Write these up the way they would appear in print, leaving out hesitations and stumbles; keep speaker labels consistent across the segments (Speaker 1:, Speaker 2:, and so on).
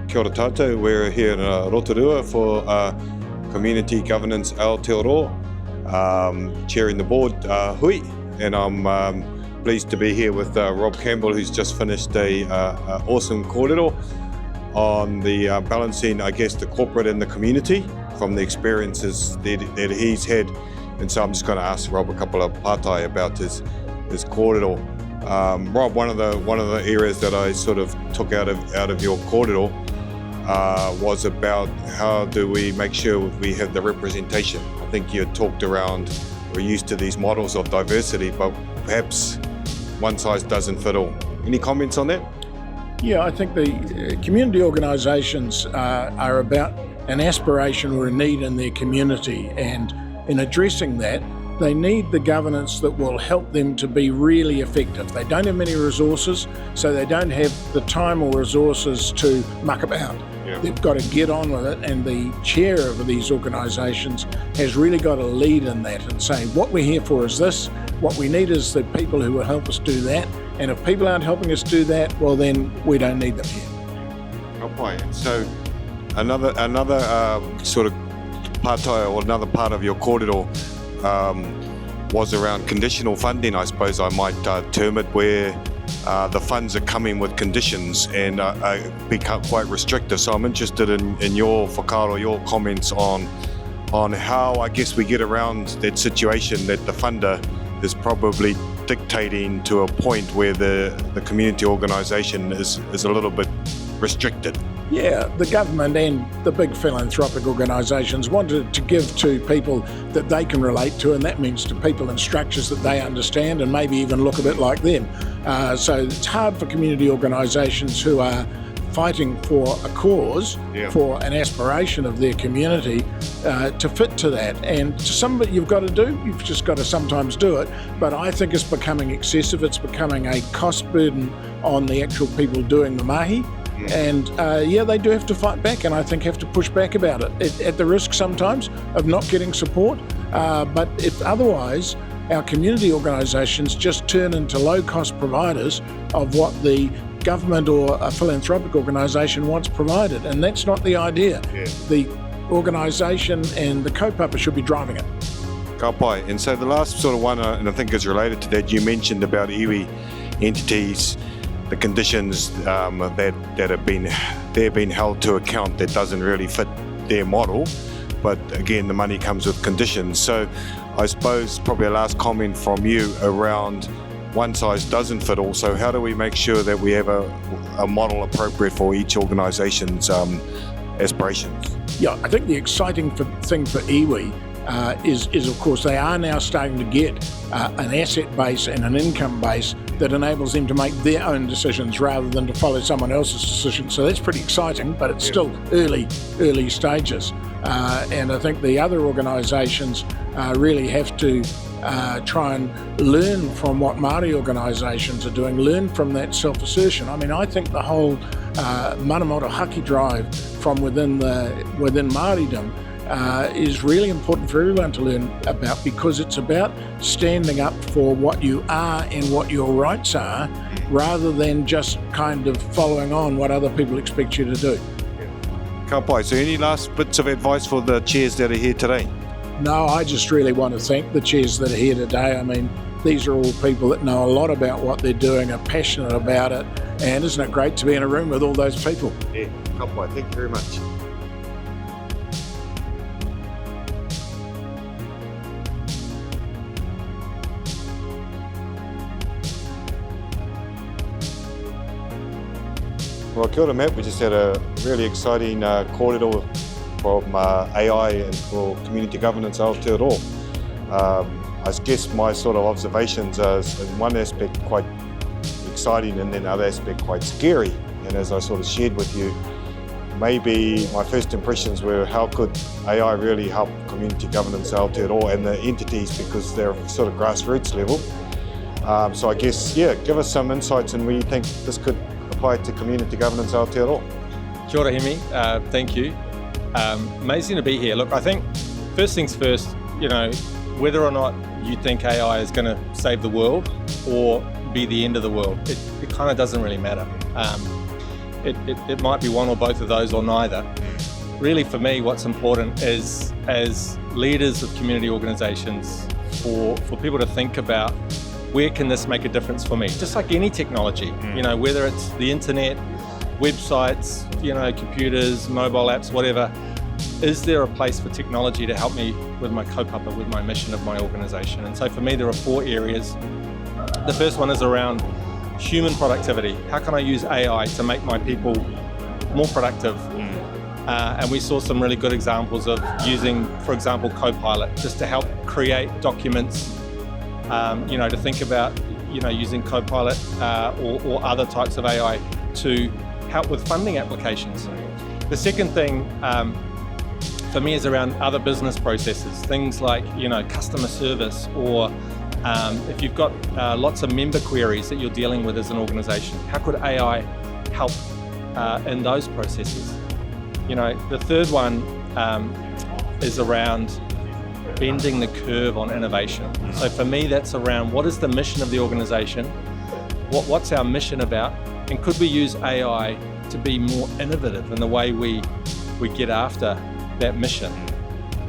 Speaker 1: Kia ora tātou. We're here in Rotorua for Community Governance Aotearoa, chairing the board, hui, and I'm pleased to be here with Rob Campbell, who's just finished a awesome kōrero on the balancing, I guess, the corporate and the community from the experiences that he's had. And so I'm just going to ask Rob a couple of pātai about his kōrero. Rob, one of the areas that I sort of took out of your kōrero was about how do we make sure we have the representation. I think you talked around, we're used to these models of diversity, but perhaps one size doesn't fit all. Any comments on that?
Speaker 2: Yeah, I think the community organisations are about an aspiration or a need in their community, and in addressing that, they need the governance that will help them to be really effective. They don't have many resources, so they don't have the time or resources to muck about. Yeah. They've got to get on with it, and the chair of these organisations has really got to lead in that and say, what we're here for is this, what we need is the people who will help us do that, and if people aren't helping us do that, well then we don't need them here.
Speaker 1: Okay, so another sort of pātai or another part of your kōrero was around conditional funding, I suppose I might term it, where the funds are coming with conditions and become quite restrictive. So I'm interested in your whakaaro, your comments on how I guess we get around that situation that the funder is probably dictating to a point where the community organisation is a little bit restricted.
Speaker 2: Yeah, the government and the big philanthropic organisations wanted to give to people that they can relate to, and that means to people in structures that they understand and maybe even look a bit like them. So it's hard for community organisations who are fighting for a cause, for an aspiration of their community, to fit to that. And to some of it you've got to do, you've just got to sometimes do it, but I think it's becoming excessive, it's becoming a cost burden on the actual people doing the mahi. And they do have to fight back, and I think have to push back about it at the risk sometimes of not getting support. But if otherwise, our community organisations just turn into low-cost providers of what the government or a philanthropic organisation wants provided, and that's not the idea. Yeah. The organisation and the kaupapa should be driving it.
Speaker 1: Ka pai. And so the last sort of one, and I think is related to that, you mentioned about iwi entities, the conditions that have been held to account that doesn't really fit their model, but again the money comes with conditions. So I suppose probably a last comment from you around one size doesn't fit all. So how do we make sure that we have a model appropriate for each organisation's aspirations?
Speaker 2: Yeah, I think the exciting thing for iwi is of course they are now starting to get an asset base and an income base that enables them to make their own decisions rather than to follow someone else's decision. So that's pretty exciting, but it's still early stages. And I think the other organisations really have to try and learn from what Māori organisations are doing, learn from that self-assertion. I mean, I think the whole mana moto haki drive from within Māoridom is really important for everyone to learn about, because it's about standing up for what you are and what your rights are, rather than just kind of following on what other people expect you to do.
Speaker 1: Ka pai. So any last bits of advice for the chairs that are here today?
Speaker 2: No, I just really want to thank the chairs that are here today. I mean, these are all people that know a lot about what they're doing, are passionate about it, and isn't it great to be in a room with all those people?
Speaker 1: Yeah, ka pai. Thank you very much. Well, kia ora, Matt. We just had a really exciting kōrero from AI and for Community Governance Aotearoa. I guess my sort of observations are in one aspect quite exciting and then other aspect quite scary. And as I sort of shared with you, maybe my first impressions were how could AI really help Community Governance Aotearoa and the entities, because they're sort of grassroots level. So I guess, give us some insights and where you think this could apply to Community Governance Aotearoa.
Speaker 3: Kia ora, Hemi. Thank you. Amazing to be here. Look, I think first things first, whether or not you think AI is going to save the world or be the end of the world, it kind of doesn't really matter. it might be one or both of those or neither. Really, for me, what's important is, as leaders of community organisations, for people to think about, where can this make a difference for me? Just like any technology, whether it's the internet, websites, computers, mobile apps, whatever. Is there a place for technology to help me with my kaupapa, with my mission of my organisation? And so for me, there are 4 areas. The first one is around human productivity. How can I use AI to make my people more productive? And we saw some really good examples of using, for example, Copilot, just to help create documents, to think about, using Copilot or other types of AI to help with funding applications. The second thing for me is around other business processes, things like, customer service, or if you've got lots of member queries that you're dealing with as an organisation, how could AI help in those processes? The third one is around bending the curve on innovation. So for me, that's around, what is the mission of the organisation? What's our mission about? And could we use AI to be more innovative in the way we get after that mission?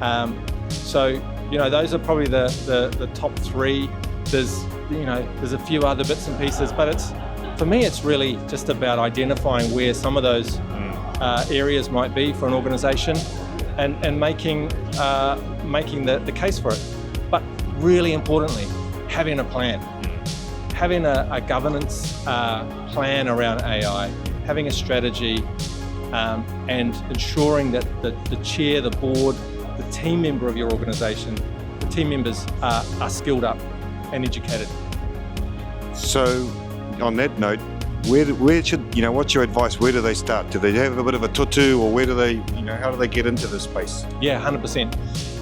Speaker 3: Those are probably the top 3. There's a few other bits and pieces, but for me, it's really just about identifying where some of those areas might be for an organisation, and making the case for it. But really importantly, having a plan, having a governance plan around AI, having a strategy, and ensuring that the chair, the board, the team member of your organisation, the team members are skilled up and educated.
Speaker 1: So, on that note, where should, what's your advice? Where do they start? Do they have a bit of a tutu, or where do they, how do they get into this space?
Speaker 3: Yeah, 100%.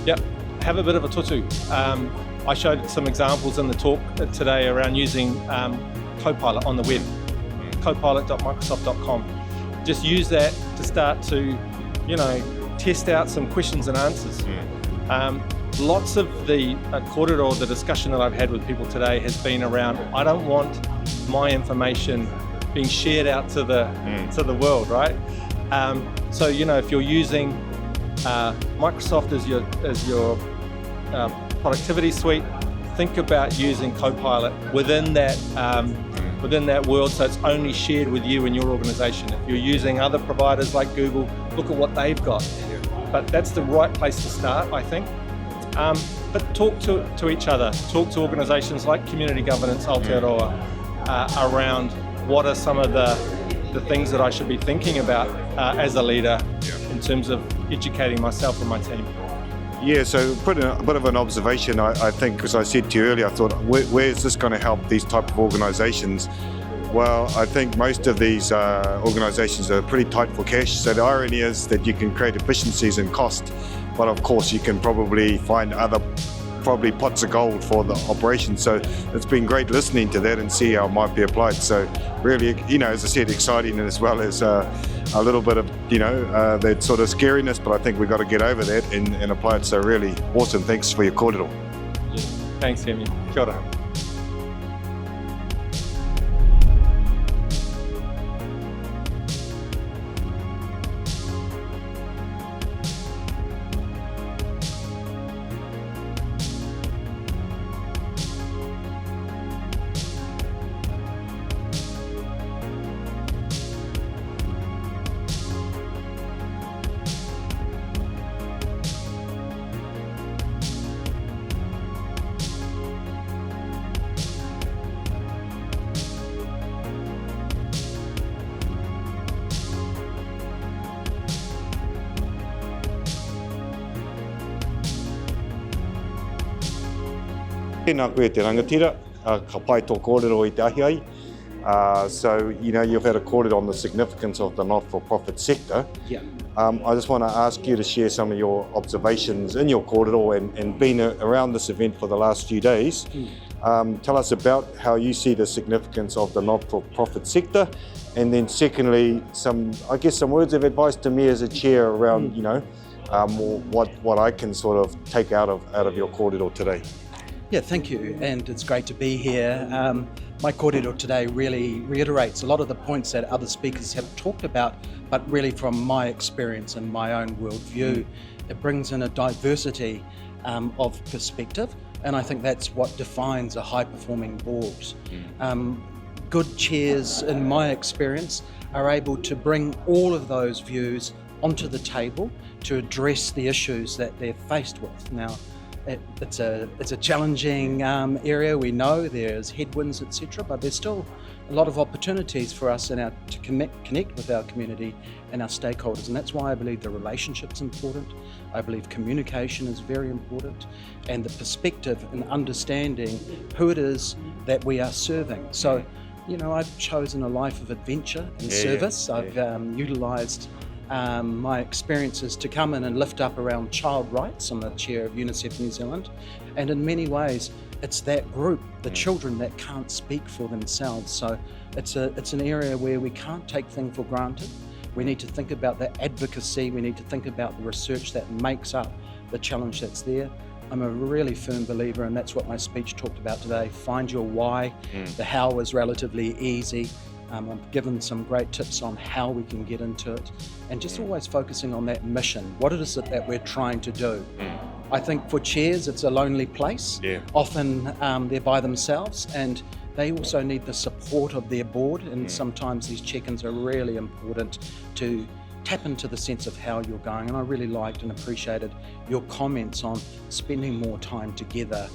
Speaker 3: Yep, have a bit of a tutu. I showed some examples in the talk today around using Copilot on the web, copilot.microsoft.com. Just use that to start to, test out some questions and answers. Lots of the korero, the discussion that I've had with people today has been around, I don't want my information being shared out to the world, right? So if you're using Microsoft as your productivity suite, think about using Copilot within that world, so it's only shared with you and your organisation. If you're using other providers like Google, look at what they've got. But that's the right place to start, I think. But talk to each other, talk to organisations like Community Governance Aotearoa around what are some of the things that I should be thinking about as a leader in terms of educating myself and my team.
Speaker 1: Yeah, so put a bit of an observation, I think, because I said to you earlier, I thought, where is this going to help these type of organisations? Well, I think most of these organisations are pretty tight for cash, so the irony is that you can create efficiencies and cost, but of course you can probably find other pots of gold for the operation. So it's been great listening to that and see how it might be applied. So really, as I said, exciting, and as well as a little bit of, that sort of scariness, but I think we've got to get over that and apply it. So really awesome. Thanks for your korero.
Speaker 3: Yeah. Thanks, Hemi. Kia ora.
Speaker 1: Tēnā koe te rangatira, ka pai tō kōrero I te ahi ai. So, you've had a kōrero on the significance of the not-for-profit sector.
Speaker 4: Yeah.
Speaker 1: I just want to ask you to share some of your observations in your kōrero and being around this event for the last few days. Tell us about how you see the significance of the not-for-profit sector, and then secondly, some words of advice to me as a chair around, what I can sort of take out of your kōrero today.
Speaker 4: Yeah, thank you, and it's great to be here. My kōrero today really reiterates a lot of the points that other speakers have talked about, but really from my experience and my own worldview. It brings in a diversity of perspective, and I think that's what defines a high-performing board. Good chairs, in my experience, are able to bring all of those views onto the table to address the issues that they're faced with. Now, it's a challenging area. We know there's headwinds, etc., but there's still a lot of opportunities for us to connect with our community and our stakeholders, and that's why I believe the relationship's important. I believe communication is very important, and the perspective and understanding who it is that we are serving. So, you know, I've chosen a life of adventure and service. I've utilised my experiences to come in and lift up around child rights. I'm the chair of UNICEF New Zealand, and in many ways it's that group, the children that can't speak for themselves. So it's an area where we can't take things for granted. We need to think about the advocacy, we need to think about the research that makes up the challenge that's there. I'm a really firm believer, and that's what my speech talked about today. Find your why. The how is relatively easy. I've given some great tips on how we can get into it, and just always focusing on that mission. What is it that we're trying to do? I think for chairs, it's a lonely place. Often they're by themselves, and they also need the support of their board, and sometimes these check-ins are really important to tap into the sense of how you're going. And I really liked and appreciated your comments on spending more time together,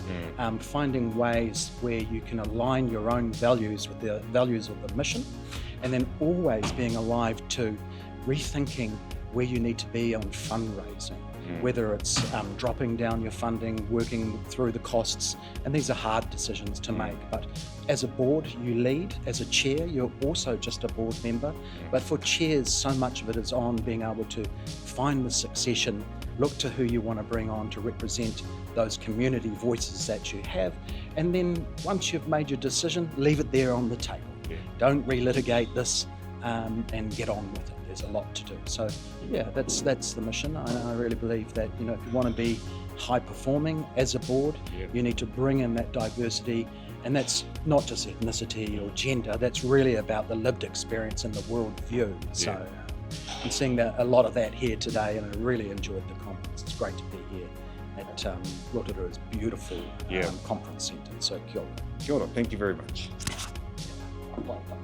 Speaker 4: finding ways where you can align your own values with the values of the mission, and then always being alive to rethinking where you need to be on fundraising, whether it's dropping down your funding, working through the costs, and these are hard decisions to make. But as a board, you lead. As a chair, you're also just a board member. But for chairs, so much of it is on being able to find the succession, look to who you want to bring on to represent those community voices that you have, and then once you've made your decision, leave it there on the table. Don't relitigate this, and get on with it. There's a lot to do. So yeah, that's the mission. I really believe that, you know, if you want to be high performing as a board, you need to bring in that diversity, and that's not just ethnicity or gender. That's really about the lived experience and the world view. So I'm seeing a lot of that here today, and I really enjoyed the conference. It's great to be here at Rotorua's beautiful conference centre. So kia ora.
Speaker 1: Kia ora, thank you very much.
Speaker 4: Well done.